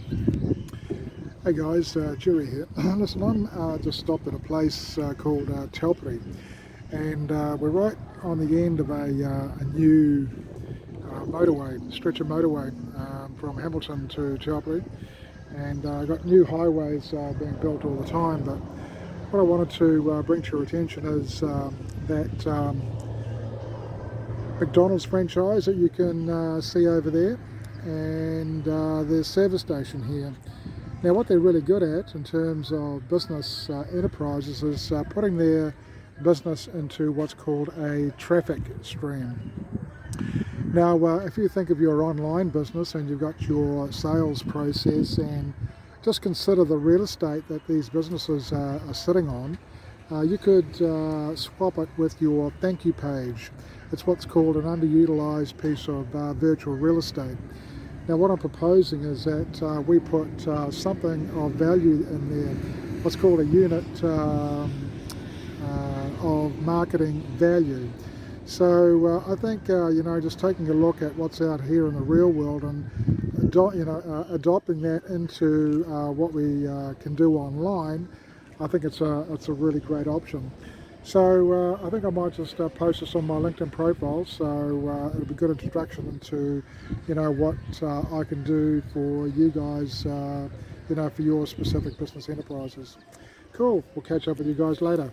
Hey guys, Jerry here. Listen, I'm just stopped at a place called Telperi, and we're right on the end of a new motorway, stretch of motorway from Hamilton to Telperi, and got new highways being built all the time. But what I wanted to bring to your attention is that McDonald's franchise that you can see over there, and their service station here. Now what they're really good at in terms of business enterprises is putting their business into what's called a traffic stream. Now if you think of your online business and you've got your sales process, and just consider the real estate that these businesses are sitting on, you could swap it with your thank you page. It's what's called an underutilized piece of virtual real estate. Now what I'm proposing is that we put something of value in there, what's called a unit of marketing value. So I think just taking a look at what's out here in the real world and adopting that into what we can do online, I think it's a really great option. So I think I might just post this on my LinkedIn profile, so it'll be a good introduction into what I can do for you guys, for your specific business enterprises. Cool, we'll catch up with you guys later.